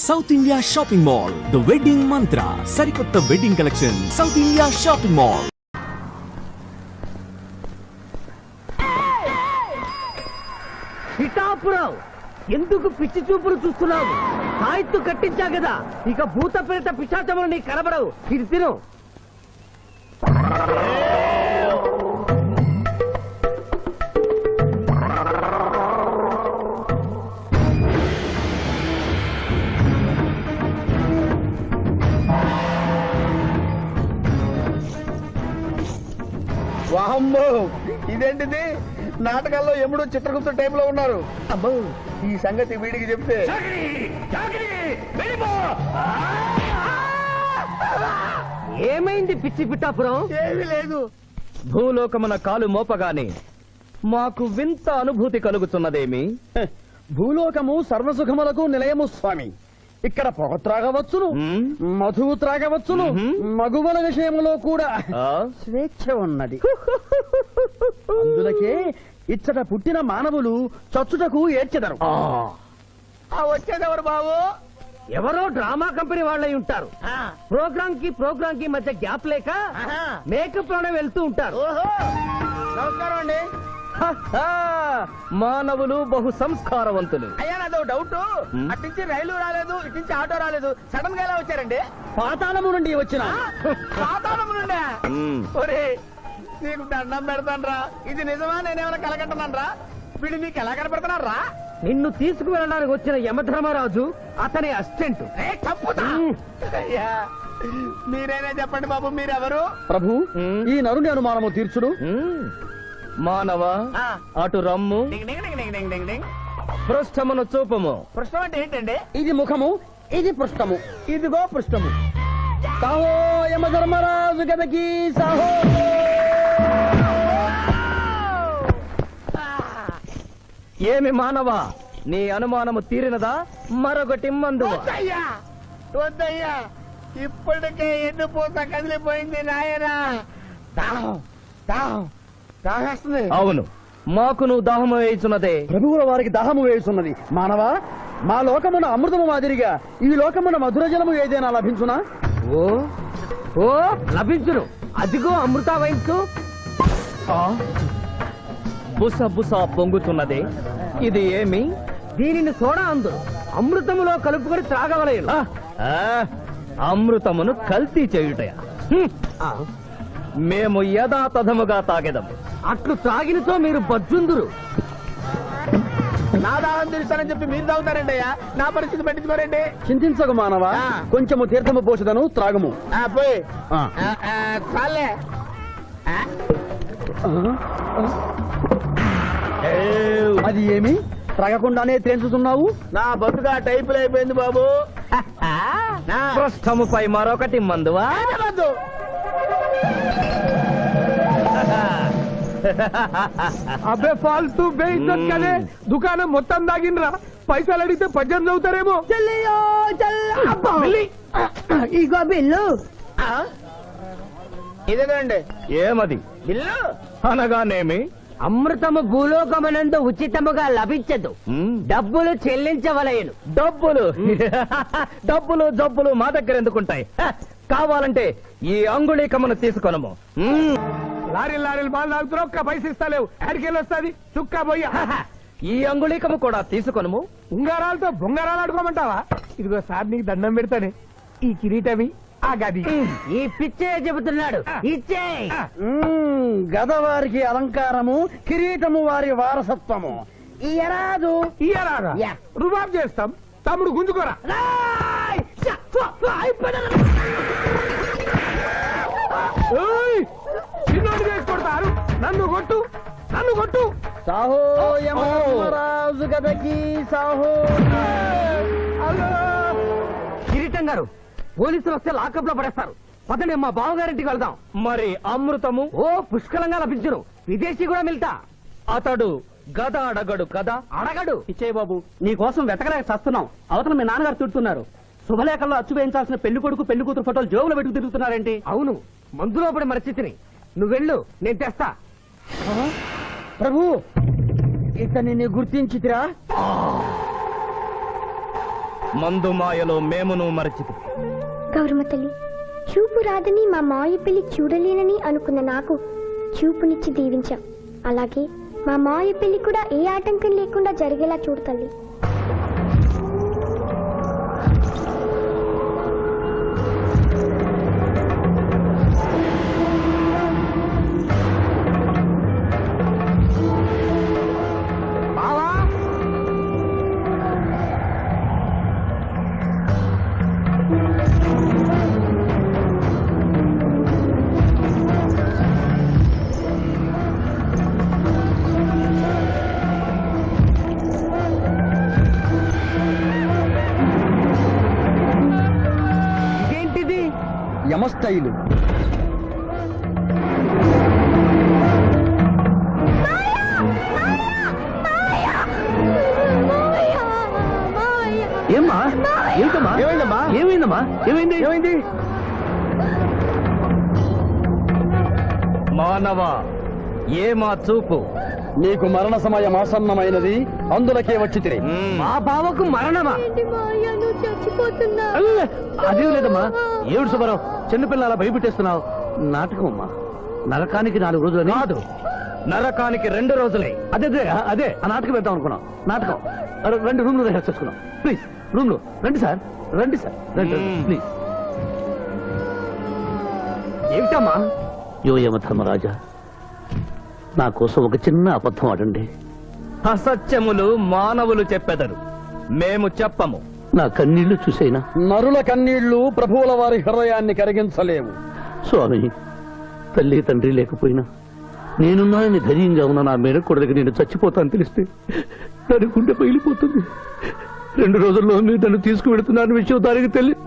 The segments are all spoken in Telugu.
South India shopping mall, the wedding మంత్ర, సరికొత్త wedding collection, south India shopping mall. Pithapuram ఎందుకు పిచ్చి చూపులు చూస్తున్నావు? సాయిత్తు కట్టించా కదా, ఇక భూత ప్రేత పిశాచములు నీ కనబడవు. ఇది తిను. వామ్మో, ఇదేంటిది? నాటకాల్లో ఎముడు చిత్రగుప్త టైప్ లో ఉన్నారు. అమ్మో, ఈ సంగతి వీడికి చెప్తే ఏమైంది పిచ్చి పిఠాపురం? ఏమీ లేదు. భూలోకమున కాలు మోపగానే మాకు వింత అనుభూతి కలుగుతున్నదేమి? భూలోకము సర్వసుఖములకు నిలయము స్వామి. ఇక్కడ పొగ త్రాగవచ్చును, మధువు త్రాగవచ్చును, మగువల విషయంలో కూడా స్వేచ్ఛ ఉన్నది. అందులకే ఇచ్చట పుట్టిన మానవులు చచ్చుటకు ఏడ్చెదరు. వచ్చేదెవరు బాబు? ఎవరో డ్రామా కంపెనీ వాళ్ళై ఉంటారు. ప్రోగ్రామ్ కి మధ్య గ్యాప్ లేక మేకప్ లోనే వెళ్తూ ఉంటారు. నమస్కారం అండి. మానవులు బహు సంస్కారవంతులు. అయ్యా, నాదో డౌట్. అట్నుంచి రైలు రాలేదు, ఇట్నుంచి ఆటో రాలేదు, సడన్ గా ఎలా వచ్చారండి? పాతాళము నుండి వచ్చిన. పాతాళము నుండి? ఒరే, నీకు దండం పెడతానరా, ఇది నిజమా? నేనేమైనా కలగట్టనరా? వీడు నీకు ఎలా కనపడుతున్నారా? నిన్ను తీసుకువెళ్ళడానికి వచ్చిన యమధర్మరాజు అతని అసిస్టెంట్. అయ్యా, మీరైనా చెప్పండి బాబు, మీరెవరు? ప్రభు, ఈ నరుని అనుమానము తీర్చుడు. మానవ, అటు రమ్ము, పృష్ఠమును చూపము. పృష్ఠం అంటే ఏంటండి? ఇది ముఖము, ఇది పృష్ఠము. ఇదిగో పృష్ఠము. సాహో యమధర్మరాజు గదకి సాహో. ఏమి మానవ, నీ అనుమానము తీరినదా? మరొకటి మందు. వద్దయ్యా, ఇప్పటికే ఎన్ను పూత కదిలిపోయింది నాయనా. దాహం దాహం దాహేస్తుంది. అవును, మాకును దాహము వేయుచున్నదే. ప్రభువుల వారికి దాహము వేయుచున్నది. మానవ, మా లోకమున అమృతము మాదిరిగా ఈ లోకమున మధుర జలము ఏదైనా లభించునా? ఓ ఓ లభించును. అదిగో అమృత వయస్సు. బుస బుస పొంగుతున్నదే, ఇది ఏమి? దీనిని సోడా అందు అమృతములో కలుపుకొని త్రాగవలేను. అమృతమును కల్తీ చేయుటయా? మేము యథాతథముగా తాగెదము. అట్లు త్రాగినతో మీరు బజ్జుందురు. నా దాహం తీరుస్తానని చెప్పి మీరు తాగుతారండి అయ్యా. నా పరిస్థితి పట్టించుకోరండి. చింతించకు మానవ, కొంచెము తీర్థము పోషదను, త్రాగము. పోయి చాలే. అది ఏమి? త్రాగకుండానే తేల్చుతున్నావు? నా బతుగా టైపులు అయిపోయింది బాబు. పృష్ఠముపై మరొకటి మందువా? అబ్బే ఫాల్తూ బేయిజ్జత్ కదే, దుకాణం మొత్తం దాగినరా. పైసలు అడిగితే పద్యం చదువుతారేమో. ఇగో బిల్లు. ఇదేనండి ఏమది? బిల్లు అనగానేమి? అమృతము భూలోకమునందు ఉచితముగా లభించదు, డబ్బులు చెల్లించవలయను. డబ్బులు డబ్బులు జబ్బులు మా దగ్గర ఎందుకుంటాయి? కావాలంటే ఈ అంగుళీకమును తీసుకొనము. లారీలు బాగా తాగుతున్నావు, ఒక్క పైసలు ఇస్తలేవు. ఎక్కడికెళ్ళి వస్తుంది చుక్కా పోయి. ఈ అంగుళీకము కూడా తీసుకొనము. ఉంగరాలతో బొంగరాలు ఆడుకోమంటావా? ఇదిగో సార్, నీకు దండం పెడతానే. ఈ కిరీటమి, ఆ గది. ఈ పిచ్చే చెబుతున్నాడు, ఇచ్చే. గదవారికి అలంకారము, కిరీటము వారి వారసత్వము. ఇయరాదు ఇయ్యరారా? రుబాబ్ చేస్తాం. తమ్ముడు గుంజుకోరా. చిన్నోడు చేసి కొడతారు. నన్ను కొట్టు, నన్ను కొట్టు. సాహో యమధర్మరాజు గదకి సాహో. కిరీటం గారు, పోలీసులు వస్తే లాకప్ లో పడేస్తారు. పదండి, మా బావగారింటికి వెళ్దాం. మరి అమృతము? ఓ పుష్కలంగా లభించును. విదేశీ కూడా మిల్తా. అతడు గద అడగడు కదా? అడగడు. ఇచ్చే బాబు, నీ కోసం వెతకలేక చస్తున్నాం. అవతల మీ నాన్నగారు తిడుతున్నారు. శుభలేఖల్లో అచ్చు వేయించాల్సిన పెళ్లి కొడుకు పెళ్లి కూతురు ఫోటోలు జోబులు పెట్టుకు తిరుగుతున్నారేంటి? అవును, మందులో పడి మరచితిని. నువ్వెళ్ళు, నేను తెస్తా. ప్రభు, ఇతన్ని గుర్తించితిరా? మందు మాయలో మేమును మరచితి. గౌరమ్మ తల్లి, చూపు రాదని మా మాయ పెళ్లి చూడలేనని అనుకున్న నాకు చూపునిచ్చి దీవించాం. అలాగే మా మాయ పెళ్లి కూడా ఏ ఆటంకం లేకుండా జరిగేలా చూడు తల్లి. ఇదేంటిది? యమస్టైలు. ఏమ్మా? ఏంటమ్మా? ఏమైందమ్మా? ఏమైందమ్మా? ఏమైంది? ఏమైంది? మానవ ఏ మా చూపు. నీకు మరణ సమయం ఆసన్నమైనది, అందులకే వచ్చి తిరిగి. మా బావకు మరణమా? చచ్చిపోతున్నా. అదేం లేదమ్మా. ఏడు సుబ్బారావు, చిన్నపిల్ల అలా భయపెట్టేస్తున్నావు. నాటకం అమ్మా. నరకానికి 4 రోజులు కాదు, నరకానికి 2 రోజులే. అదే అదే అదే ఆ నాటకం పెడతాం అనుకున్నాం. నాటకం 2 రూమ్లు రిహార్స్ చేసుకున్నాం. ప్లీజ్ రూమ్ లో రండి సార్, రండి సార్, రండి ప్లీజ్. ఏమిటమ్మా? యోయమ ధర్మరాజా, నా కోసం ఒక చిన్న అబద్ధం ఆడండి. అసత్యములు మానవులు చెప్పెదరు, మేము చెప్పము. నా కన్నీళ్లు చూసేనా? నరుల కన్నీళ్లు ప్రభువుల వారి హృదయాన్ని కరిగించలేవు. స్వామి, తల్లి తండ్రి లేకపోయినా నేనున్నానని ధైర్యంగా ఉన్న నా మేనకోడలికి నేను చచ్చిపోతాను తెలిస్తే దాని గుండె పగిలిపోతుంది. 2 రోజుల్లో మీరు నన్ను తీసుకువెడుతున్నారని విషయం దానికి తెలియదు.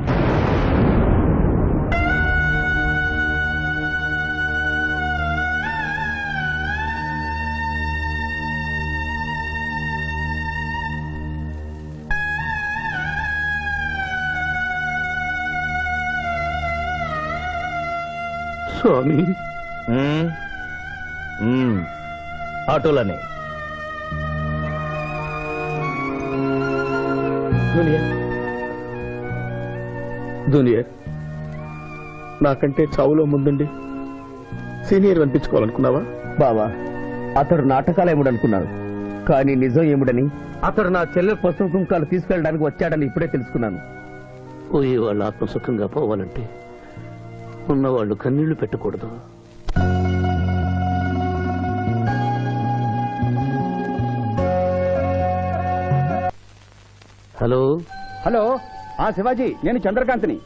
స్వామి, అటులనే జూనియర్, నాకంటే చావులో ముందుండి సీనియర్ అనిపించుకోవాలనుకున్నావా? బావా, అతడు నాటకాలు ఏముడనుకున్నాడు, కానీ నిజం ఏముడని అతడు నా చెల్లె పసుపు కుంకాలు తీసుకెళ్ళడానికి వచ్చాడని ఇప్పుడే తెలుసుకున్నాను. పోయే వాళ్ళు ఆత్మసుఖంగా పోవాలంటే ఉన్నవాళ్ళు కన్నీళ్లు పెట్టకూడదు. హలో హలో, శివాజీ, నేను చంద్రకాంత్ని.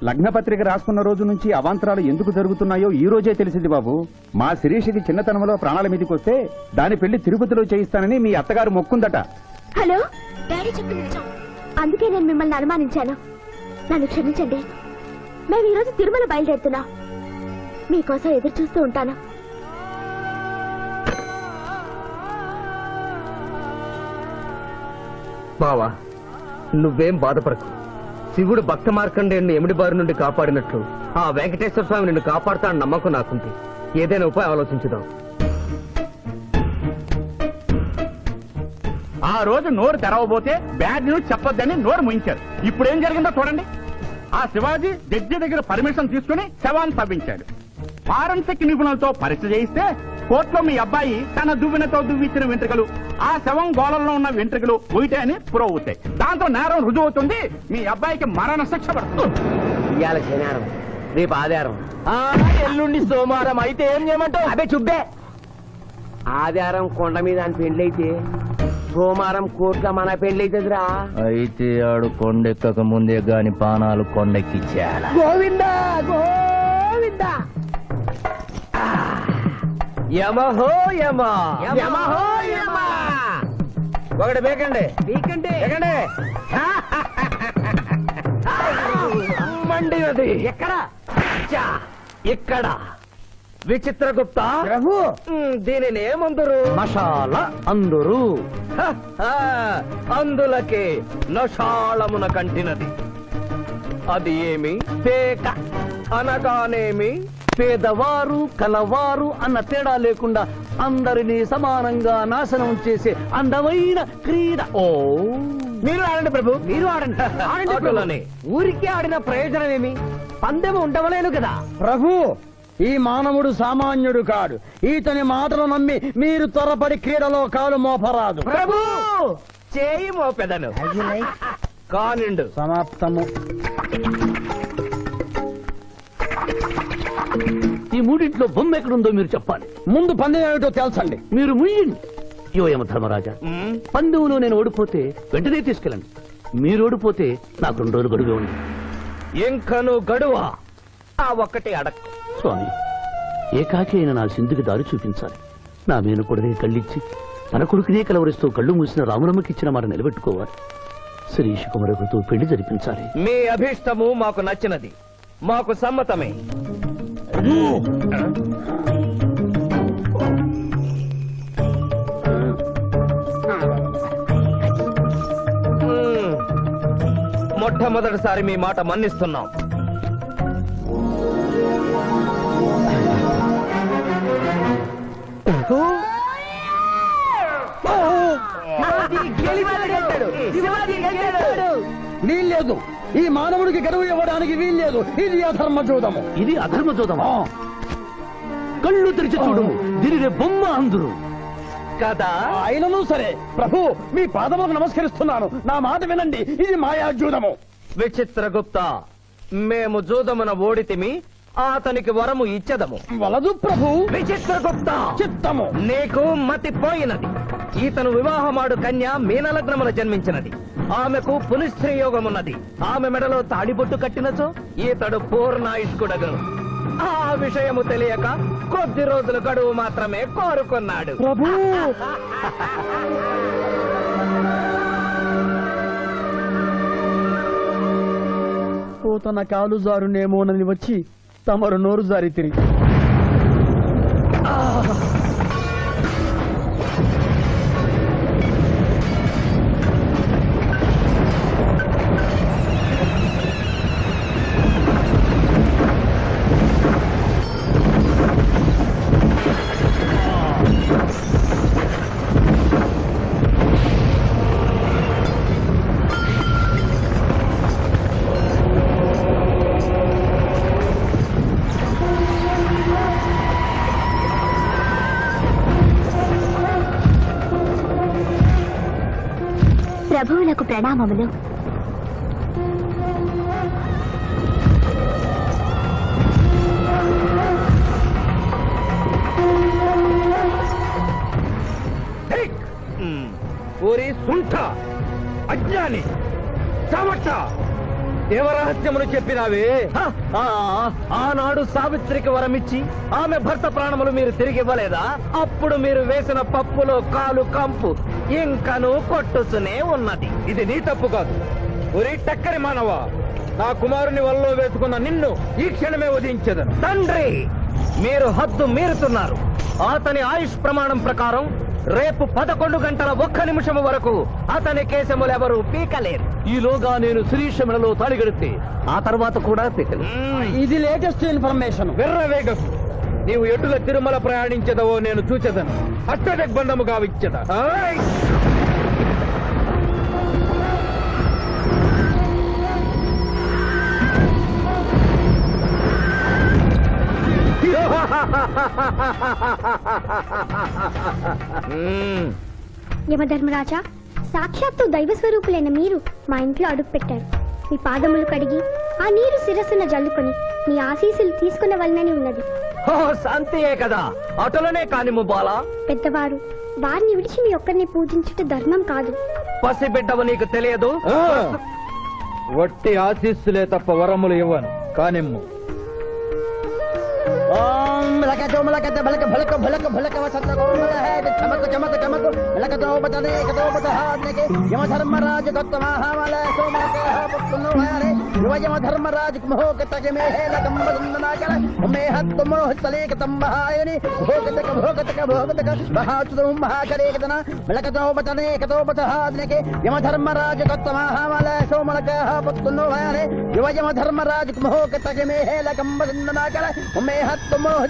లగ్నపత్రిక రాసుకున్న రోజు నుంచి అవాంతరాలు ఎందుకు జరుగుతున్నాయో ఈ రోజే తెలిసింది బాబు. మా శిరీషికి చిన్నతనంలో ప్రాణాల మీదకి వస్తే దాని పెళ్లి తిరుపతిలో చేయిస్తానని మీ అత్తగారు మొక్కుందట. హలో, డాడీ చెప్పింది నిజం. అందుకే నేను మిమ్మల్ని అనుమానించాను. నన్ను క్షమించండి. మేము ఈరోజు తిరుమల బయలుదేరుతున్నాం. మీకోసం ఎదురు చూస్తూ ఉంటాను. బావా, నువ్వేం బాధపడకు. శివుడు భక్త మార్కండేయుని ఎమిడి బారి నుండి కాపాడినట్లు ఆ వెంకటేశ్వర స్వామి నిన్ను కాపాడుతాడని నమ్మకం నాకుంది. ఏదైనా ఉపాయం ఆలోచించుదాం. ఆ రోజు నోరు తెరవబోతే బ్యాడ్ న్యూస్ చెప్పొద్దని నోరు ముయించారు. ఇప్పుడు ఏం జరిగిందో చూడండి. ఆ శివాజీ జడ్జి దగ్గర పర్మిషన్ తీసుకుని శవాన్ని తవ్వించాడు. ఫారెన్సిక్ నిపుణులతో పరీక్ష చేయిస్తే కోర్టులో మీ అబ్బాయి తన దువ్వెనతో దువ్విచ్చిన వెంట్రుకలు, ఆ శవం గోళంలో ఉన్న వెంట్రుకలు ఒకటే అని ప్రూవ్ అవుతాయి. దాంతో నేరం రుజువు అవుతుంది. మీ అబ్బాయికి మరణ శిక్ష పడుతుంది. ఇవాళ శనివారం, రేపు ఆదివారం, ఎల్లుండి సోమవారం అయితే ఏం చేయమంటావు? అదే చుబ్బే. ఆదివారం కొండ మీద అని పెళ్ళైతే సోమవారం కోట్ల మన పెళ్ళైతుందిరా. అయితే ఆడు కొండెక్కక ముందే గాని పానాలు కొండెక్కిచ్చేయాల. గోవిందా గోవిందా. యమహో యమ, యమహో యమ. ఒకటి బేకండి, నీకంటే బేకండి. మండినది ఎక్కడ? ఇక్కడ. విచిత్రగుప్త ప్రభు, దీనిని ఏమందరు? మసాల అందరూ అందులకే నషాళమున కంటినది. అది ఏమి? పేక అనగానేమి? పేదవారు కలవారు అన్న తేడా లేకుండా అందరినీ సమానంగా నాశనం చేసే అందమైన క్రీడ. ఓ మీరు ఆడండి ప్రభు, మీరు ఆడండి. ఆడండి ప్రభు. ఊరికే ఆడిన ప్రయోజనం ఏమి? పందెం ఉండవలేను కదా. ప్రభు, ఈ మానవుడు సామాన్యుడు కాడు. ఈతని మాటలు నమ్మి మీరు త్వరపడి క్రీడలో కాలు మోపరాదు. ప్రభు చేయి మోపెదను. కానిండు. సమాప్తము. ఈ మూడింట్లో బొమ్మ ఎక్కడుందో మీరు చెప్పాలి. ముందు పందెం ఏమిటో తెలుసండి. మీరు ముయ్యండి. యోయమ ధర్మరాజా, పందెంలో నేను ఓడిపోతే వెంటనే తీసుకెళ్ళండి. మీరు ఓడిపోతే నాకు 2 రోజులు గడువే ఉంది. ఇంకను గడువా? ఆ ఒక్కటి అడక్. స్వామి, ఏకాకి అయిన నా సింధుకి దారి చూపించాలి. నా మేనకొడనే కళ్ళిచ్చి తన కొడుకునే కలవరిస్తూ కళ్ళు మూసిన రామరమ్మకిచ్చిన మాట నిలబెట్టుకోవాలి. శిరీష్ కుమారుడితో పెళ్లి జరిపించాలి. మీ అభీష్టము మాకు నచ్చినది, మాకు సమ్మతమే. మొట్టమొదటిసారి మీ మాట మన్నిస్తున్నాం. వీల్లేదు. ఈ మానవుడికి గడువు ఇవ్వడానికి వీల్లేదు. ఇది అధర్మజోదము. ఇది అధర్మజోదమా? కళ్ళు తెరిచి చూడము, దీనినే బొమ్మ అందురు కదా. అయినను సరే ప్రభు, మీ పాదములకు నమస్కరిస్తున్నాను. నా మాట వినండి. ఇది మాయాజూదము. విచిత్రగుప్త, మేము జూదమున ఓడితిమి, అతనికి వరము ఇచ్చదము. వలదు ప్రభు. విచిత్రగుప్త, చిత్తము. నీకు మతి పోయినది. ఈతను వివాహమాడు కన్య మీనలగ్నమున జన్మించినది. ఆమెకు పునిస్త్రీ యోగమున్నది. ఆమె మెడలో తాడిబొట్టు కట్టినచో ఈతడు పూర్ణాయుష్కుడగను. ఆ విషయము తెలియక కొద్ది రోజుల గడువు మాత్రమే కోరుకున్నాడు. ప్రభు, తన కాలు జారునేమోనని వచ్చి తమరు నోరు జారి తిరిగి ప్రభువులకు ప్రణామములు. ఓరి సుంఠ, అజ్ఞాని, చవట, దేవరహస్యమును చెప్పినావే. ఆనాడు సావిత్రికి వరమిచ్చి ఆమె భర్త ప్రాణములు మీరు తిరిగి ఇవ్వలేదా? అప్పుడు మీరు వేసిన పప్పులో కాలు కంపు ఇంకను కొట్టుతూనే ఉన్నది. ఇది నీ తప్పు కాదు. ఒరి టక్కరి మానవ, నా కుమారుని వల్లో వేసుకున్న నిన్ను ఈ క్షణమే వధించదను. తండ్రి, మీరు హద్దు మీరుతున్నారు. అతని ఆయుష్ ప్రమాణం ప్రకారం రేపు 11 గంటల 1 నిమిషము వరకు అతని కేశములెవరూ పీకలేరు. ఈలోగా నేను శిరీష మెడలో తాళిగడితే ఆ తర్వాత కూడా పీకలేదు. ఇది లేటెస్ట్ ఇన్ఫర్మేషన్. వెర్రవేగం, నీవు ఎటుల తిరుమల ప్రయాణించదవో నేను చూచెదను. అష్టదిగ్బంధముగా విచ్చద. యమధర్మరాజా, సాక్షాత్తు దైవ స్వరూపులైన మీరు మా ఇంట్లో అడుగు పెట్టారు. మీ పాదములు కడిగి ఆ నీరు శిరస్సున జల్లుకొని మీ ఆశీస్సులు తీసుకున్న వలనని ఉన్నది. ఓ శాంతియే కదా, అటులనే కానిము బాలా. పెద్దవారు, వారిని విడిచి మీ ఒక్కరిని పూజించుట ధర్మం కాదు. పసిబిడ్డవు నీకు తెలియదు. వట్టి ఆశీస్సులే తప్ప వరములు ఇవ్వను. కానిమ్ము. ధర్మరాజు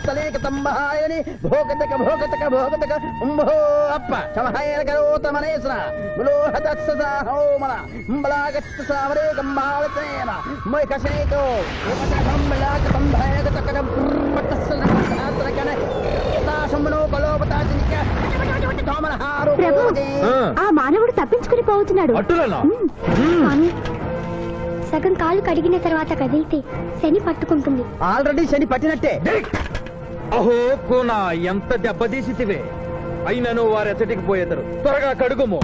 తలేకతంబహాయని భోగతక భోగతక భోగతక ఉంభో అప్ప చమహాయన కరోతమనేశ్వర ములోహతస్సహోమల అంబలాగస్త సామరే గంబావతేన మయకశేతో ఉపతకంబలాకతంభయగతకరం పట్టస్సలకన యథాశంభనో కలోపతాజినిక తోమలహారో ప్రభు ఆ మానవుడు తప్పించుకుని పోతున్నాడు అట్టులనా? స్వామి, సగం కాలు కడిగిన తర్వాత కదిలితే శని పట్టుకుంటుంది. ఆల్రెడీ శని పట్టినట్టే. అహో కోనా ఎంత దెబ్బతీసితివే, అయినను వారెచ్చటికి పోయేదరు. త్వరగా కడుగుము.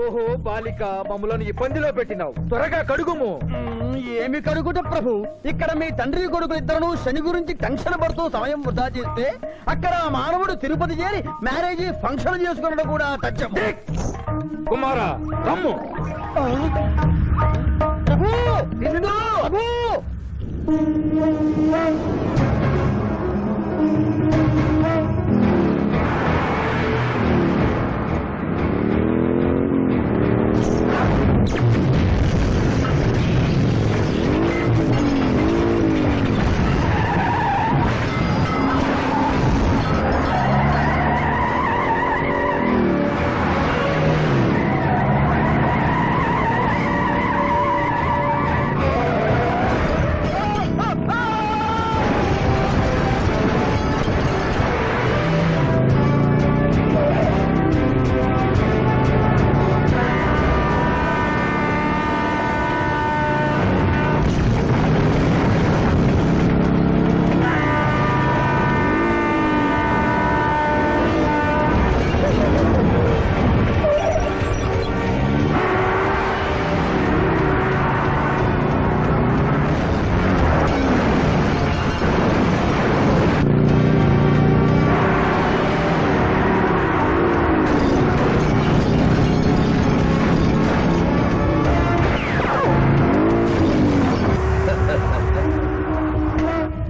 ఓహో బాలిక, మమ్మలను ఇబ్బందిలో పెట్టినావు. త్వరగా కడుగుము. ఏమి కనుకుంట ప్రభు, ఇక్కడ మీ తండ్రి కొడుకు ఇద్దరు శని గురించి టెన్షన్ పడుతూ సమయం వృధా చేస్తే అక్కడ ఆ మానవుడు తిరుపతి చేరి మ్యారేజ్ ఫంక్షన్ చేసుకున్నట్టు కూడా తథ్యం. కుమారా రమ్ము. ప్రభు ఇందు, ప్రభు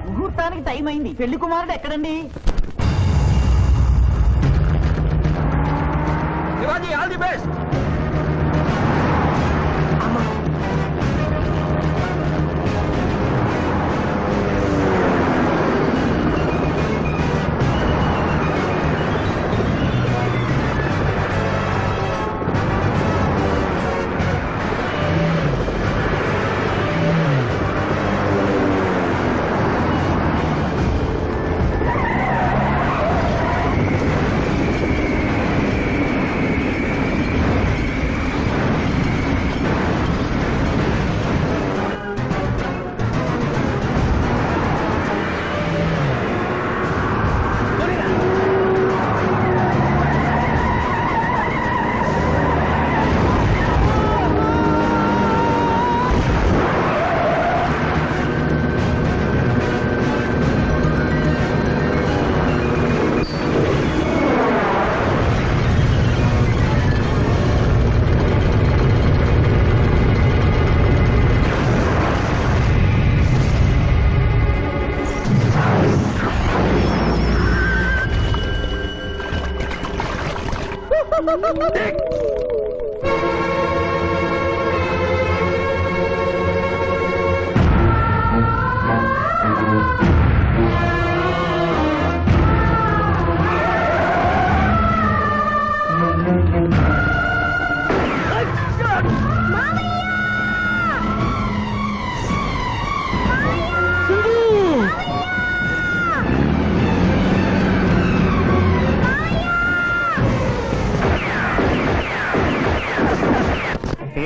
ముహూర్తానికి టైం అయింది. పెళ్లి కుమారుడు ఎక్కడండి? Shivaji all the best.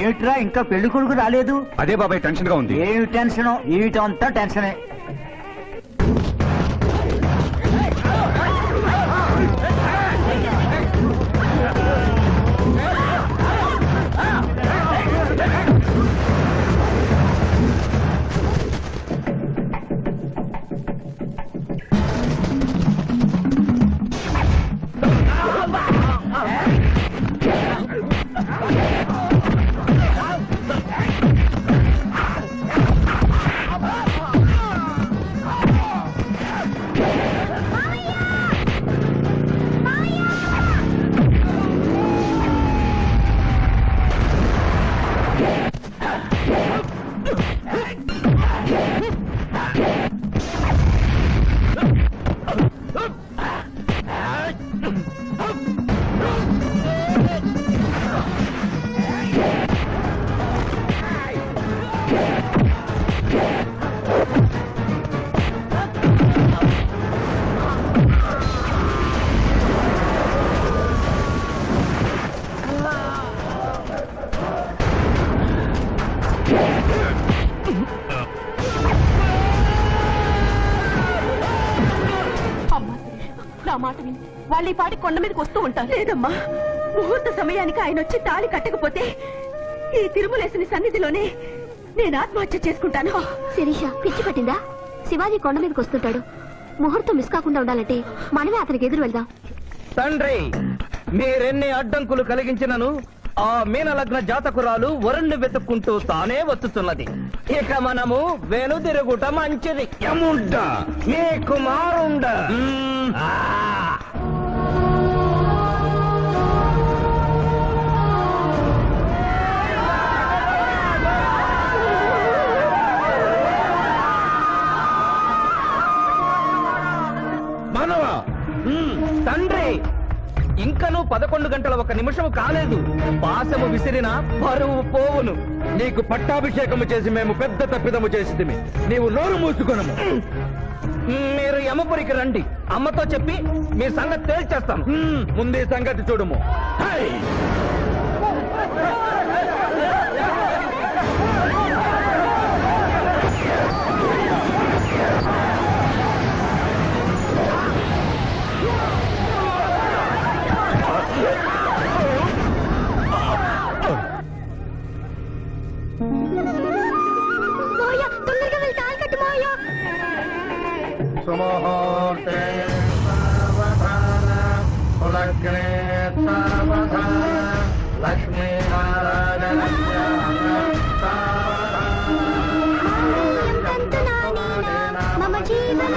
ఏమిట్రా ఇంకా పెళ్లి కొడుకు రాలేదు? అదే బాబాయ్ టెన్షన్ గా ఉంది. ఏమి టెన్షన్? ఏమిటంతా టెన్షనే. నా మాట విని వాళ్ళు ఈ పాటి కొండ మీదకి వస్తూ ఉంటారు. లేదమ్మా, ముహూర్త సమయానికి ఆయన వచ్చి తాళి కట్టకపోతే ఈ తిరుమలేసిన సన్నిధిలోనే నేను ఆత్మహత్య చేసుకుంటాను. శిరీష పిచ్చి పట్టిందా? శివాజీ కొండ మీదకి వస్తుంటాడు. ముహూర్తం మిస్ కాకుండా ఉండాలంటే మనమే అతనికి ఎదురు వెళ్దాం. తండ్రి, మీరెన్ని అడ్డంకులు కలిగించినను ఆ మీనలగ్న జాతకురాలు వరుణ్ణి వెతుక్కుంటూ తానే వచ్చుతున్నది. ఇక మనము వెనుదిరుగుట మంచిది. యముండ మీ కుమారుండ. మనవా తండ్రి, ఇంకనూ 11 గంటల 1 నిమిషం కాలేదు. పాశము విసిరిన పరువు పోవును. నీకు పట్టాభిషేకము చేసి మేము పెద్ద తప్పిదము చేసిదిమి. నీవు నోరు మూసుకొనము. మీరు యమపురికి రండి. అమ్మతో చెప్పి మీ సంగతి తేల్చేస్తాం. ముందు ఈ సంగతి చూడము. మాయా, తొందరగా వెళ్ళి తాళి కట్టు మాయా. సుముహూర్తే సావధాన కులగ్నే సావధాన లక్ష్మీనారాయణ మమ జీవన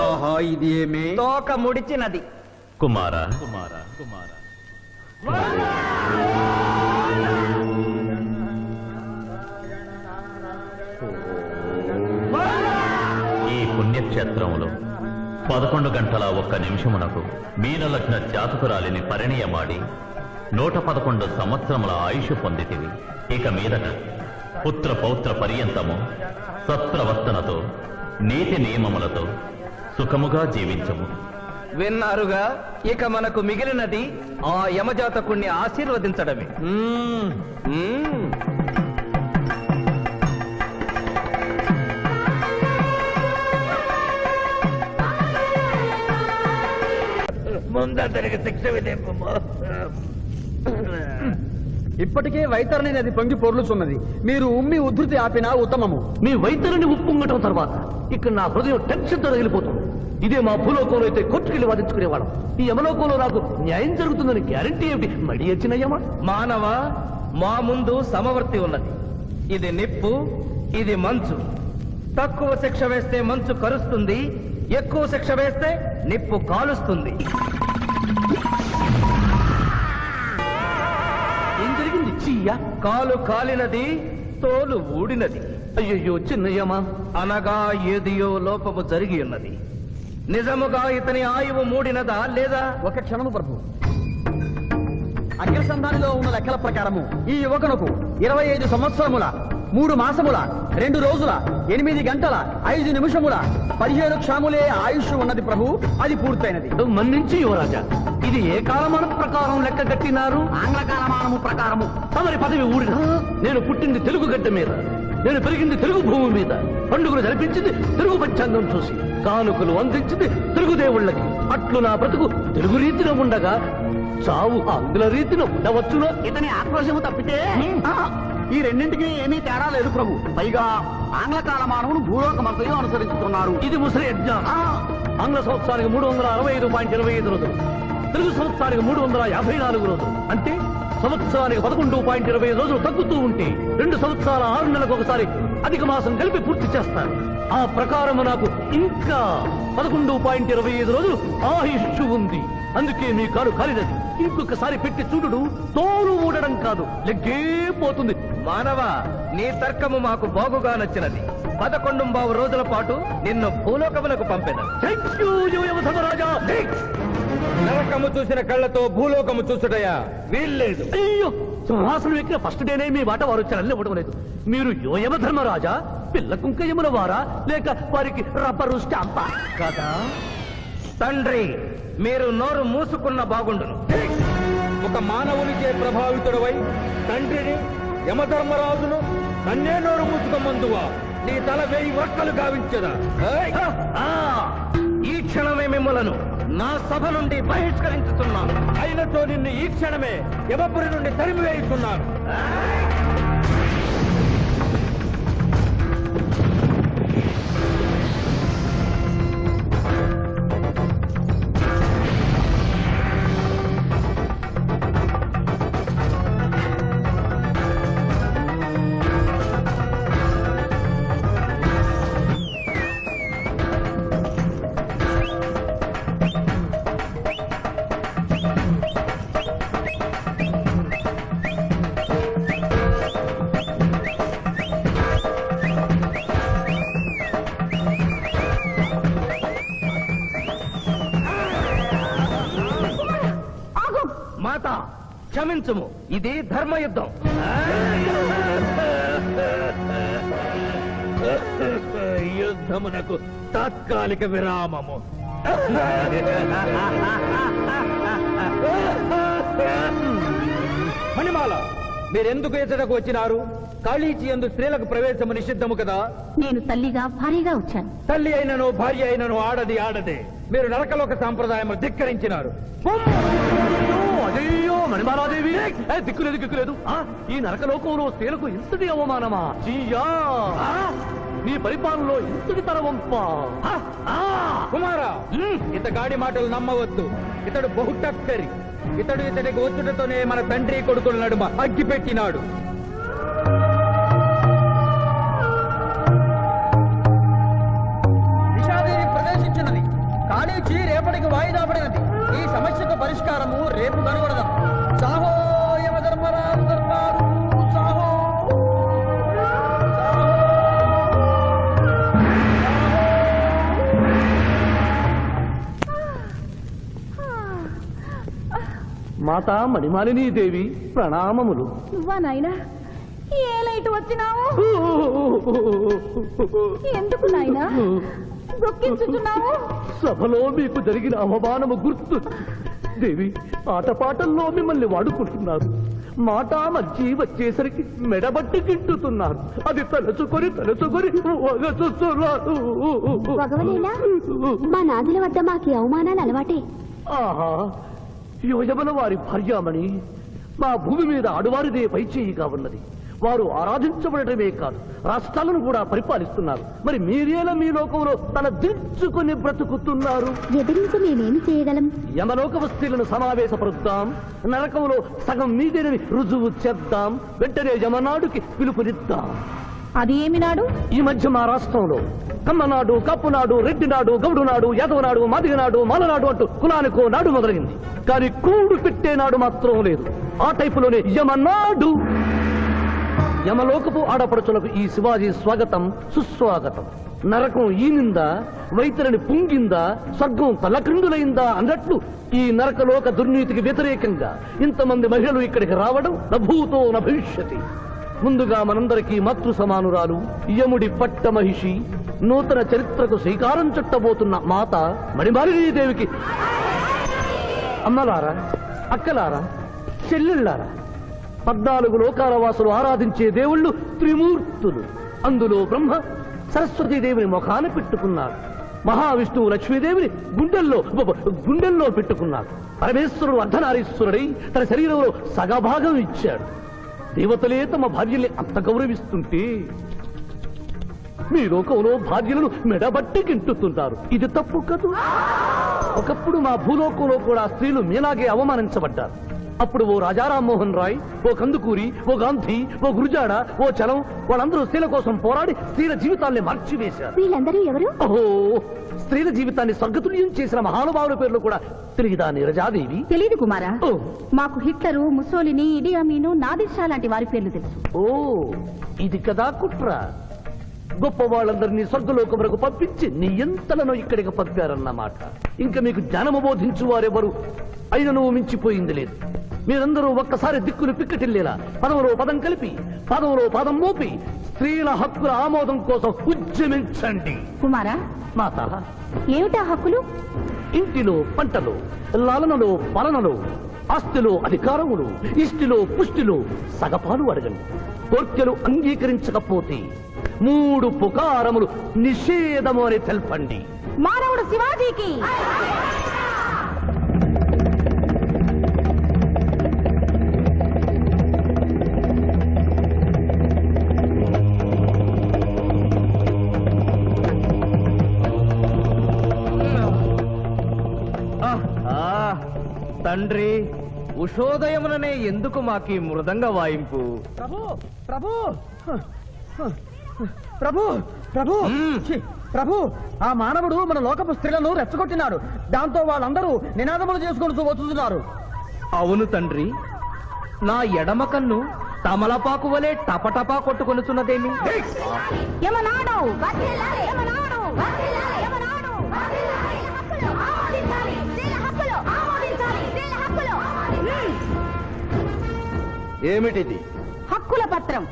ఆహా, ఇది ఏమి తోక ముడిచినది. కుమారా ఈ పుణ్యక్షేత్రంలో 11 గంటల 1 నిమిషమునకు మీనలగ్న జాతకురాలిని పరిణయమాడి 111 సంవత్సరముల ఆయుష్ పొందితివి. ఇక మీదట పుత్ర పౌత్ర పర్యంతము సత్ప్రవర్తనతో నీతి నియమములతో సుఖముగా జీవించము. విన్నారుగా, ఇక మనకు మిగిలినది ఆ యమజాతకుణ్ణి ఆశీర్వదించడమే. ముందరికి శిక్ష విధింపము. ఇప్పటికే వైతరణి నది పొంగి పొర్లుచున్నది. మీరు ఉమ్మి ఉధృతి ఆపినా ఉత్తమము. మీ వైద్యులని ఉప్పొంగటం తర్వాత ఇక్కడ నా హృదయం టెన్షన్ తో రగిలిపోతుంది. ఇదే మా భూలోకంలో అయితే కోర్టుకెళ్ళి వాదించుకునేవాళ్ళం. ఈ యమలోకంలో నాకు న్యాయం జరుగుతుందని గ్యారంటీ ఏమిటి? మడి వచ్చినయ్యమా? మానవ, మా ముందు సమవర్తి ఉన్నది. ఇది నిప్పు, ఇది మంచు. తక్కువ శిక్ష వేస్తే మంచు కరుస్తుంది, ఎక్కువ శిక్ష వేస్తే నిప్పు కాలుస్తుంది. ఏం జరిగింది? చీయ కాలు కాలినది, తోలు ఊడినది. అయ్యయ్యో చిన్నయ్యమా. అనగా ఏదియో లోపము జరిగి ఉన్నది. నిజముగా ఇతని ఆయువు మూడినదా లేదా? ఒక క్షణము ప్రభు. అగ్రసంధానిలో ఉన్న లెక్కల ప్రకారము ఈ యువకునకు 25 సంవత్సరముల 3 మాసముల 2 రోజుల 8 గంటల 5 నిమిషముల 15 క్షణములే ఆయుష్ ఉన్నది ప్రభు. అది పూర్తయినది. మన్నించి యువరాజా, ఇది ఏ కాలమానం ప్రకారం లెక్క కట్టినారు? ఆంగ్ల కాలమానము ప్రకారము. తమరి పదవి ఊడిన నేను పుట్టింది తెలుగు గడ్డ మీద, నేను పెరిగింది తెలుగు భూమి మీద, పండుగలు జరిపించింది తెలుగు పంచాంగం చూసి, కానుకలు అందించింది తెలుగు దేవుళ్ళకి. అట్లు నా బ్రతుకు తెలుగు రీతిలో ఉండగా చావు ఆంగ్ల రీతిలో ఉండవచ్చునో? ఇతని ఆక్రోశము తప్పితే ఈ రెండింటికి ఏమీ తేడా లేదు ప్రభు. పైగా ఆంగ్ల కాలమానమును భూలోకమంతయు అనుసరిస్తున్నారు. ఇది ముసలి యజ్ఞం. ఆంగ్ల సంవత్సరానికి 365.25 రోజులు, తెలుగు సంవత్సరానికి 354 రోజులు. అంటే సంవత్సరానికి 11.20 రోజులు తగ్గుతూ ఉంటే 2 సంవత్సరాల 6 నెలలకు ఒకసారి అధిక మాసం కలిపి పూర్తి చేస్తారు. ఆ ప్రకారము నాకు ఇంకా 11.25 రోజులు ఆయుష్షు ఉంది. అందుకే మీ కారు కాలినది. ఇంకొకసారి పెట్టి చూడు, తోలు ఊడడం కాదు, లెగ్గే పోతుంది. మానవ, నీ తర్కము మాకు బాగుగా నచ్చినది. 11 రోజుల పాటు నిన్ను భూలోకములకు పంపెద. నరకము చూసిన కళ్ళతో భూలోకము చూసుటయా వీల్లేదు. అయ్యో, సింహాసనం ఎక్కిన ఫస్ట్ డేనే మీ మాట వారు వచ్చారని ఇవ్వడం లేదు. మీరు యోయమ ధర్మరాజా, పిల్ల కుంకయముల వారా, లేక వారికి రబ్బరు స్టాంపా కదా? తండ్రి, మీరు నోరు మూసుకున్న బాగుండును. ఒక మానవునిచే ప్రభావితుడవై తండ్రిని, యమధర్మరాజును నన్నే నోరు మూసుకోమందువా? నీ తల 1000 వక్కలు గావించదా? ఈ క్షణమే మిమ్మలను నా సభ నుండి బహిష్కరించుతున్నాను. అయినతో నిన్ను ఈ క్షణమే యమపురి నుండి తరిమివేయుతున్నాను. మాత, క్షమించుము, ఇది ధర్మయుద్ధం. యుద్ధమునకు తాత్కాలిక విరామము. మణిమాల, మీరెందుకు ఎచ్చటకు వచ్చినారు? కాళీచి యందు స్త్రీలకు ప్రవేశము నిషిద్ధము కదా? నేను తల్లిగా భారీగా వచ్చాను. తల్లి అయినను భార్య అయినను ఆడది ఆడదే. మీరు నరకలోక సాంప్రదాయము ధిక్కరించినారు. అయ్యో మణిమాలాదేవి, దిక్కులేదు దిక్కులేదు. ఈ నరకలోకంలో స్త్రీలకు ఇంతటి అవమానమా? చీయా, నీ పరిపాలనలో ఇంతటి తరవంపా? కుమారా, ఇతగాడి మాటలు నమ్మవద్దు. ఇతడు బహుటక్కరి. ఇతడికి వచ్చుటతోనే మన తండ్రి కొడుకుల నడుమ అగ్గి పెట్టినాడు. నిషాదేవి ప్రవేశించినది. కాళీచి రేపటికి వాయిదా పడినది. ఈ సమస్యకు పరిష్కారము రేపు కనుగొడదాం. సాహో యమధర్మరాజు దర్బారు, సాహో. మాతా మణిమాలినీ దేవి, ప్రణామములు. నువ్వా నాయనా? ఏ లైట్ వచ్చినావు? ఎందుకు నాయనా దుఃఖించుచున్నావు? సభలో మీకు జరిగిన అవమానము గుర్తు. దేవి, ఆటపాటల్లో మిమ్మల్ని వాడుకుంటున్నారు. మాట మంచి వచ్చేసరికి మెడబట్టి గిట్టుతున్నారు. అది తలుచుకొని వగచుస్తున్నారు. భగవనేనా, మా నాదుల వద్ద మాకు అవమానాలు అలవాటే. ఆహా, యువజముల వారి భార్యామణి మా భూమి మీద ఆడువారిదే పైచేయిగా ఉన్నది. వారు ఆరాధించబడటమే కాదు, రాష్ట్రాలను కూడా పరిపాలిస్తున్నారు. మరి మీరేలా మీ లోకంలో తల దించుకుని బ్రతుకుతున్నారు? ఎదిరించి మేమేమి చేయగలం? యమలోక వస్తువులను సమావేశపరుద్దాం, నరకంలో సగం మీదేనని రుజువు చేద్దాం. వెంటనే యమనాడుకి పిలుపునిద్దాం. అది ఏమి నాడు? ఈ మధ్య మా రాష్ట్రంలో కమ్మనాడు, కప్పునాడు, రెడ్డినాడు, గౌడునాడు, యాదవనాడు, మాదిగనాడు, మాలనాడు అంటూ కులానికో నాడు మొదలైంది. కానీ కూడు పెట్టే నాడు మాత్రం లేదు. ఆ టైపులోనే యమనాడు. యమలోకపు ఆడపడుచులకు ఈ శివాజీ స్వాగతం సుస్వాగతం. నరకం ఈనిందా, వైతరిని పుంగిందా, స్వర్గం తలక్రిందులైందా అన్నట్లు ఈ నరకలోక దుర్నీతికి వ్యతిరేకంగా ఇంతమంది మహిళలు ఇక్కడికి రావడం నభూతో నభవిష్యతి. ముందుగా మనందరికీ మాతృ సమానురాలు యముడి పట్ట మహిషి నూతన చరిత్రకు శ్రీకారం చుట్టబోతున్న మాత మణిమాలినీదేవికి అమ్మలారా, అక్కలారా, చెల్లెళ్ళారా, 14 లోకాల వాసులు ఆరాధించే దేవుళ్ళు త్రిమూర్తులు. అందులో బ్రహ్మ సరస్వతీదేవిని ముఖాన పెట్టుకున్నాడు. మహావిష్ణువు లక్ష్మీదేవిని గుండెల్లో పెట్టుకున్నాడు. పరమేశ్వరుడు అర్ధనారీశ్వరుడై తన శరీరంలో సగభాగం ఇచ్చాడు. దేవతలే తమ భార్యల్ని అంత గౌరవిస్తుంటే మీ లోకంలో భార్యలను మెడబట్టి గింటుతుంటారు. ఇది తప్పు కదూ. ఒకప్పుడు మా భూలోకంలో కూడా స్త్రీలు మీలాగే అవమానించబడ్డారు. అప్పుడు ఓ రాజా రామ్మోహన్ రాయ్, ఓ కందుకూరి, ఓ గాంధీ, ఓ గురుజాడ, ఓ చలం వాళ్ళందరూ స్త్రీల కోసం పోరాడి స్త్రీల జీవితాల్ని మార్చివేశారు. వీళ్ళందరూ ఎవరు? ఓహో, స్త్రీల జీవితాన్ని స్వర్గతుల్యం చేసిన మహానుభావుల పేర్లు కూడా తెలియదా నీరజాదేవి? తెలీదు కుమారా. ఓ, మాకు హిట్లరు, ముసోలిని, ఇడి అమీను, నాదిర్ షా లాంటి వారి పేర్లు తెలుసు. ఓ, ఇది కదా కుట్ర. గొప్ప వాళ్ళందరినీ స్వర్గలోకములకు పంపించి నీ ఎంతలను ఇక్కడికి పంపారన్నమాట. ఇంకా మీకు జ్ఞానము బోధించు వారెవరు అయినను మించిపోయింది లేదు. మీరందరూ ఒక్కసారి దిక్కులు పిక్కటిల్లేలా పదములో పదం కలిపి పదములో పదం మోపి స్త్రీల హక్కుల ఆమోదం కోసం ఉద్యమించండి. కుమారా, మాత, ఏమిటా హక్కులు? ఇంటిలో పంటలు, లాలనలో పాలనలో, ఆస్తిలో అధికారములు, ఇష్టిలో పుష్టిలో సగపాలు అడగండి. కోర్కెలు అంగీకరించకపోతే 3 పుకారములు నిషేధము అని తెల్పండి. మానవుడు శివాజీకి. తండ్రి, ఉషోదయముననే ఎందుకు మాకీ మృదంగ వాయింపు? ప్రభు ప్రభు ప్రభు ప్రభు ఛీ, ప్రభు, ఆ మానవుడు మన లోకపు స్త్రీలను రెచ్చగొట్టినాడు. దాంతో వాళ్ళందరూ నినాదములు చేసుకుంటూ వస్తున్నారు. అవును తండ్రి, నా ఎడమ కన్ను తమలపాకు వలె టపటపా కొట్టుకొనుచున్నదేమి? యమనాడు, వర్ధిల్లాలి, యమనాడు, వర్ధిల్లాలి, యమనాడు, వర్ధిల్లాలి, హక్కులు ఆమోదించాలి, స్త్రీల హక్కులు ఆమోదించాలి, స్త్రీల హక్కులు. ఏమిటిది? హక్కుల పత్రం.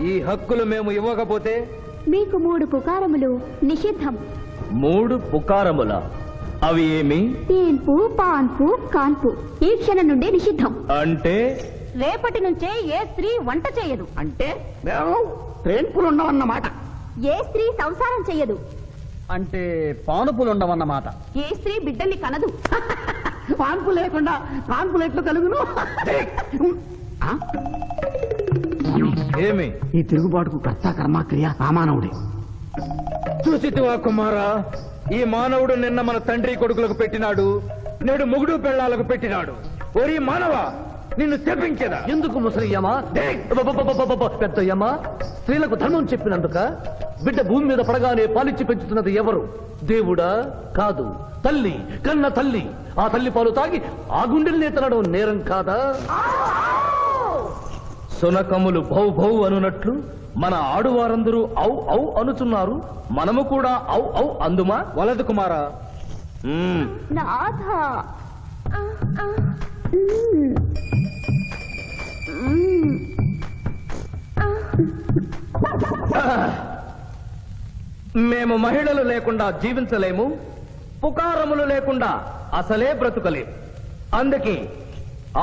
ఈ హక్కులు మేము ఇవ్వకపోతే? మీకు 3 పుకారములు నిషిద్ధం. 3 పుకారముల? అవి ఏమి? తేన్పు, పాన్పు, కాన్పు ఈ క్షణం నుండి నిషిద్ధం. అంటే రేపటి నుంచే ఏ స్త్రీ వంట చేయదు. అంటే ట్రేన్పులు ఉండవన్నమాట. ఏ స్త్రీ సంసారం చెయ్యదు. అంటే పానుపులు ఉండవన్నమాట. ఏ స్త్రీ బిడ్డల్ని కనదు. పాన్పు లేకుండా కాన్పులు ఎట్లు కలుగును? ఏమి? ఈ తిరుగుబాటుకు కర్త కర్మ క్రియ సామానవుడే. చూసితివా కుమారా, ఈ మానవుడు నిన్న మన తండ్రి కొడుకులకు పెట్టినాడు, నేడు మొగుడు పెళ్ళాలకు పెట్టినాడు. ఓరి మానవ, నిన్ను చెప్పించదా? ఎందుకు ముసలియమా, పెద్దయ్యమా? స్త్రీలకు ధర్మం చెప్పినందుక? బిడ్డ భూమి మీద పడగానే పాలిచ్చి పెంచుతున్నది ఎవరు? దేవుడా? కాదు, తల్లి, కన్న తల్లి. ఆ తల్లి పాలు తాగి ఆ గుండెల్నే తనడం నేరం కాదా? సునకములు భౌ భౌ అనునట్లు మన ఆడువారందరూ ఔ ఔ అనుచున్నారు. మనము కూడా ఔ ఔ అందుమా? వలదు కుమారా. నాథ, మేము మహిళలు లేకుండా జీవించలేము, పుకారములు లేకుండా అసలే బ్రతుకలేము. అందుకే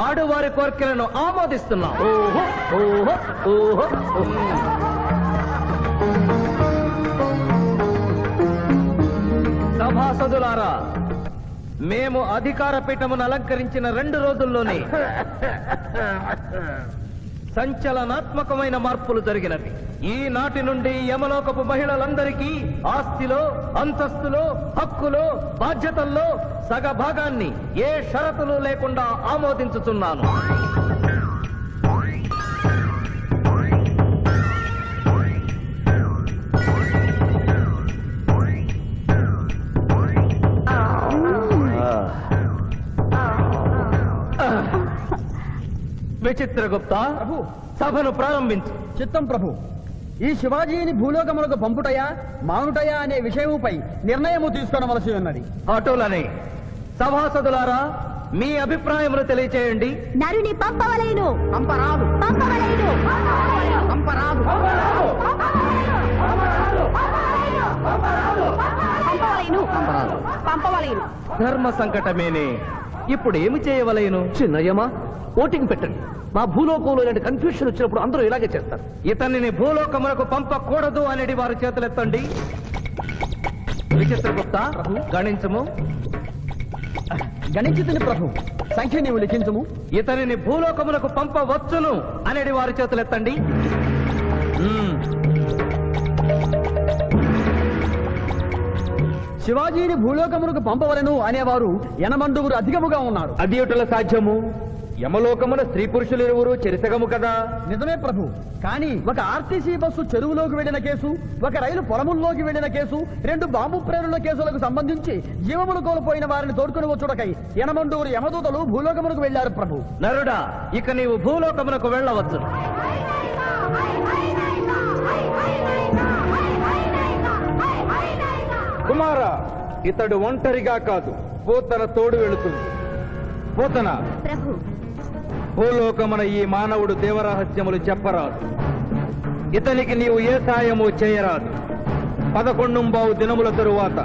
ఆడువారి కోరికలను ఆమోదిస్తున్నాం. ఓహో ఓహో ఓహో. సభాసదులారా, మేము అధికార పీఠమును అలంకరించిన 2 రోజుల్లోనే సంచలనాత్మకమైన మార్పులు జరిగినవి. ఈనాటి నుండి యమలోకపు మహిళలందరికీ ఆస్తిలో, అంతస్తులో, హక్కులో, బాధ్యతల్లో సగభాగాన్ని ఏ షరతులు లేకుండా ఆమోదించుతున్నాను. విచిత్రగుప్త, ప్రభు, సభను ప్రారంభించు. చిత్తం ప్రభు. ఈ శివాజీని భూలోకములకు పంపుటయా మానుటయా అనే విషయముపై నిర్ణయము తీసుకోవలసి ఉన్నది. అటులనే సభాసదులారా, మీ అభిప్రాయములు తెలియచేయండి. నరుని పంపవలేను పంపరాదు పంపవలేను పంపరాదు పంపవలేను పంపవలేను ధర్మ సంకటమేనే. ఇప్పుడు ఏమి చేయవలేను? చిన్నయ్యమా ఓటింగ్ పెట్టండి. మా భూలోకంలో ఇలాంటి కన్ఫ్యూషన్ వచ్చినప్పుడు అందరూ ఇలాగే చేస్తారు. ఇతనిని భూలోకమునకు పంపకూడదు అనేది వారి చేతులెత్తండి. విచిత్రగుప్త గణించము. గణించుతుని ప్రభు, సంఖ్య నీవు లిఖించము. ఇతనిని భూలోకమునకు పంపవచ్చును అనేది వారి చేతులెత్తండి. శివాజీని భూలోకమునకు పంపవలను అనేవారు ఎనమండుగురు అధికముగా ఉన్నారు. అది ఎటుల సాధ్యము? యమలోకమున స్త్రీ పురుషులు ఇరువురు చెరిసగము కదా. నిజమే ప్రభు, కానీ ఒక ఆర్టీసీ బస్సు చెరువులోకి వెళ్లిన కేసు, ఒక రైలు పొలముల్లోకి వెళ్లిన కేసు, 2 బాంబు ప్రేరుల కేసులకు సంబంధించి జీవములు కోల్పోయిన వారిని తోడుకుని వచ్చుటకై ఎనమండుగురు యమదూతలు భూలోకమునకు వెళ్లారు ప్రభు. నరుడా, ఇక నీవు భూలోకమునకు వెళ్ళవచ్చు. కుమార, ఇతడు ఒంటరిగా కాదు, పోతన తోడు వెళుతుంది. పోతన, ప్రభు భూలోకమున ఈ మానవుడు దేవరహస్యములు చెప్పరాదు. ఇతనికి నీవు ఏ సాయము చేయరాదు. 11 దినముల తరువాత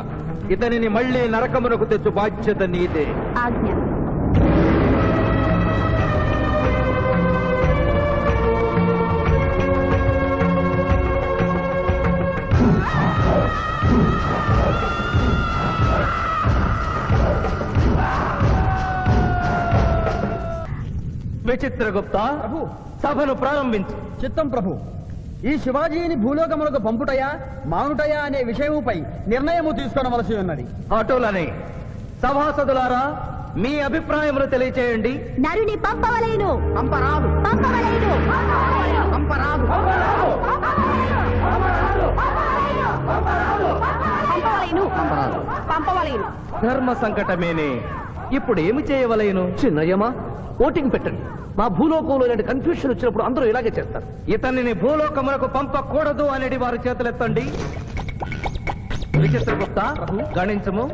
ఇతనిని మళ్లీ నరకమునకు తెచ్చు బాధ్యత నీదే. ఆజ్ఞ. విచిత్రగుప్త, ప్రభు, సభను ప్రారంభించు. చిత్తం ప్రభు. ఈ శివాజీని భూలోకమునకు పంపుటయా మానుటయా అనే విషయముపై నిర్ణయము తీసుకొనవలసి ఉన్నది. అటులనే సభాసదులారా, మీ అభిప్రాయములు తెలియచేయండి. నరుని పంపవలేను పంపరాదు పంపవలేను పంపరాదు పంపవలేను పంపవలేను ధర్మ సంకటమేనే. ఇప్పుడు ఏమి చేయవలేను? చిన్నయ్యమా ఓటింగ్ పెట్టండి. మా భూలోకంలో ఇలాంటి కన్ఫ్యూషన్ వచ్చినప్పుడు అందరూ ఇలాగే చేస్తారు. ఇతనిని భూలోకమునకు పంపకూడదు అనేది వారి చేతులెత్తండి. విచిత్రగుప్త గణించము.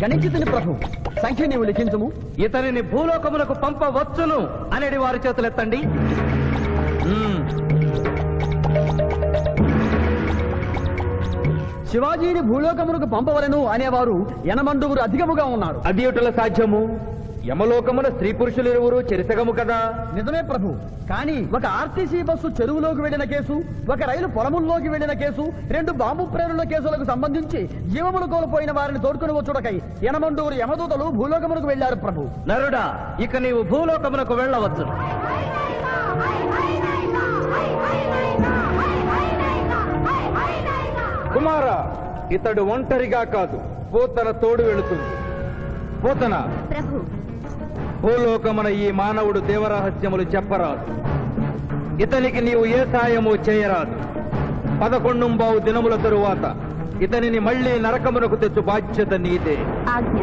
గణించుతుని ప్రభు, సంఖ్య నీవు లిఖించము. ఇతనిని భూలోకమునకు పంపవచ్చును అనేది వారి చేతులెత్తండి. శివాజీని భూలోకమునకు పంపవలను అనేవారు ఎనమండుగురు అధికముగా ఉన్నారు. అది ఎటుల సాధ్యము? యమలోకమున స్త్రీ పురుషులు ఇరువురు చెరిసగము కదా. నిజమే ప్రభు, కానీ ఒక ఆర్టీసీ బస్సు చెరువులోకి వెళ్లిన కేసు, ఒక రైలు పొలముల్లోకి వెళ్లిన కేసు, 2 బాంబు ప్రేరుల కేసులకు సంబంధించి జీవములు కోల్పోయిన వారిని తోడుకుని వచ్చుటకై ఎనమండుగురు యమదూతలు భూలోకమునకు వెళ్లారు ప్రభు. నరుడా, ఇక నీవు భూలోకమునకు వెళ్ళవచ్చు. కుమార, ఇతడు ఒంటరిగా కాదు, పోతన తోడు వెళుతుంది. పోతన, ప్రభు భూలోకమున ఈ మానవుడు దేవరహస్యములు చెప్పరాదు. ఇతనికి నీవు ఏ సాయము చేయరాదు. 11 దినముల తరువాత ఇతనిని మళ్లీ నరకమునకు తెచ్చు బాధ్యత నీదే. ఆజ్ఞ.